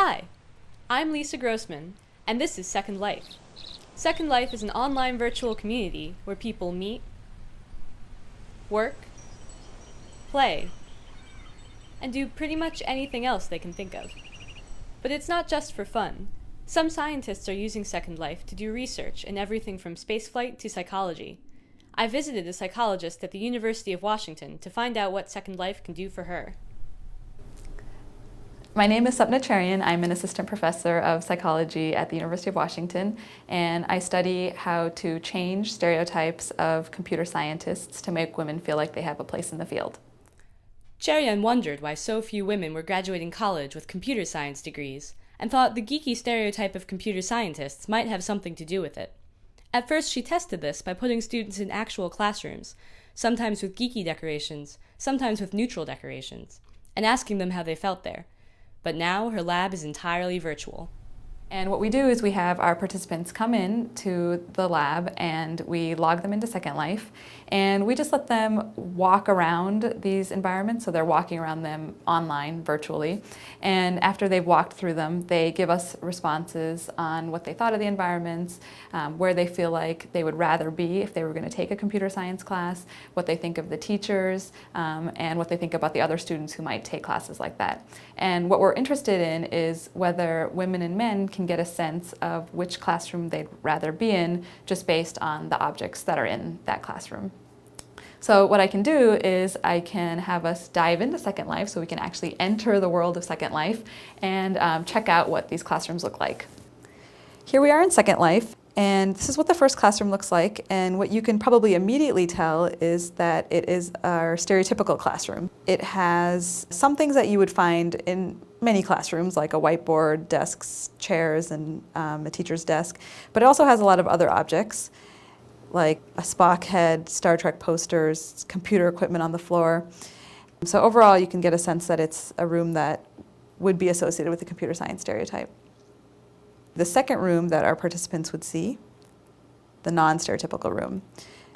Hi, I'm Lisa Grossman, and this is Second Life. Second Life is an online virtual community where people meet, work, play, and do pretty much anything else they can think of. But it's not just for fun. Some scientists are using Second Life to do research in everything from spaceflight to psychology. I visited a psychologist at the University of Washington to find out what Second Life can do for her. My name is Sapna Cherian. I'm an assistant professor of psychology at the University of Washington, and I study how to change stereotypes of computer scientists to make women feel like they have a place in the field. Cherian wondered why so few women were graduating college with computer science degrees, and thought the geeky stereotype of computer scientists might have something to do with it. At first, she tested this by putting students in actual classrooms, sometimes with geeky decorations, sometimes with neutral decorations, and asking them how they felt there. But now her lab is entirely virtual. And what we do is we have our participants come in to the lab and we log them into Second Life, and we just let them walk around these environments. So they're walking around them online, virtually. And after they've walked through them, they give us responses on what they thought of the environments, where they feel like they would rather be if they were going to take a computer science class, what they think of the teachers, and what they think about the other students who might take classes like that. And what we're interested in is whether women and men can get a sense of which classroom they'd rather be in just based on the objects that are in that classroom. So what I can do is I can have us dive into Second Life so we can actually enter the world of Second Life and check out what these classrooms look like. Here we are in Second Life, and this is what the first classroom looks like, and what you can probably immediately tell is that it is our stereotypical classroom. It has some things that you would find in many classrooms, like a whiteboard, desks, chairs, and a teacher's desk, but it also has a lot of other objects, like a Spock head, Star Trek posters, computer equipment on the floor. So overall, you can get a sense that it's a room that would be associated with the computer science stereotype. The second room that our participants would see, the non-stereotypical room.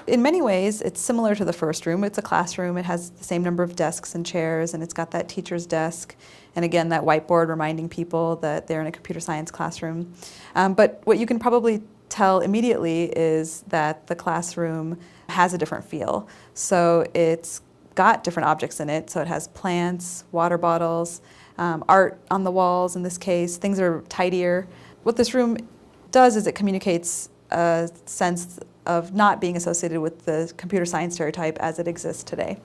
In many ways, it's similar to the first room. It's a classroom. It has the same number of desks and chairs, and it's got that teacher's desk, and again, that whiteboard reminding people that they're in a computer science classroom. But what you can probably tell immediately is that the classroom has a different feel. So it's got different objects in it. So it has plants, water bottles, art on the walls in this case. Things are tidier. What this room does is it communicates a sense of not being associated with the computer science stereotype as it exists today.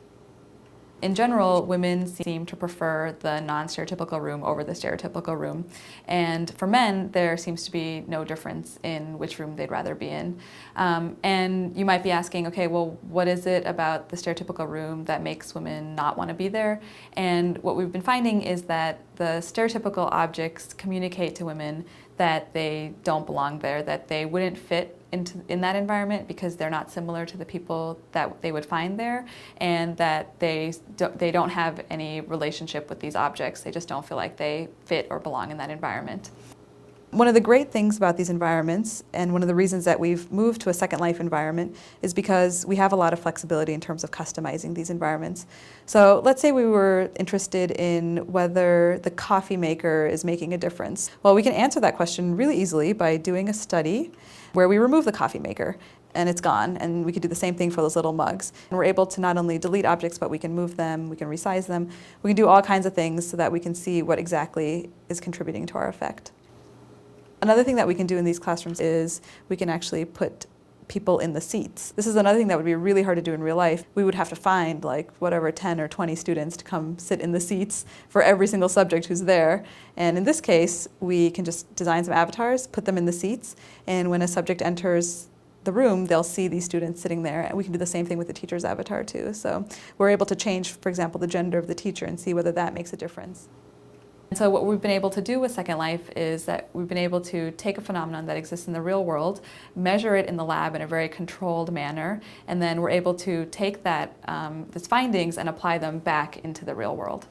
In general, women seem to prefer the non-stereotypical room over the stereotypical room. And for men, there seems to be no difference in which room they'd rather be in. And you might be asking, okay, well, what is it about the stereotypical room that makes women not want to be there? And what we've been finding is that the stereotypical objects communicate to women that they don't belong there, that they wouldn't fit in that environment because they're not similar to the people that they would find there, and that they don't have any relationship with these objects. They just don't feel like they fit or belong in that environment. One of the great things about these environments, and one of the reasons that we've moved to a Second Life environment, is because we have a lot of flexibility in terms of customizing these environments. So let's say we were interested in whether the coffee maker is making a difference. Well, we can answer that question really easily by doing a study where we remove the coffee maker and it's gone, and we could do the same thing for those little mugs. And we're able to not only delete objects, but we can move them, we can resize them, we can do all kinds of things so that we can see what exactly is contributing to our effect. Another thing that we can do in these classrooms is we can actually put people in the seats. This is another thing that would be really hard to do in real life. We would have to find like whatever 10 or 20 students to come sit in the seats for every single subject who's there. And in this case, we can just design some avatars, put them in the seats, and when a subject enters the room, they'll see these students sitting there. And we can do the same thing with the teacher's avatar too. So we're able to change, for example, the gender of the teacher and see whether that makes a difference. And so what we've been able to do with Second Life is that we've been able to take a phenomenon that exists in the real world, measure it in the lab in a very controlled manner, and then we're able to take that, these findings and apply them back into the real world.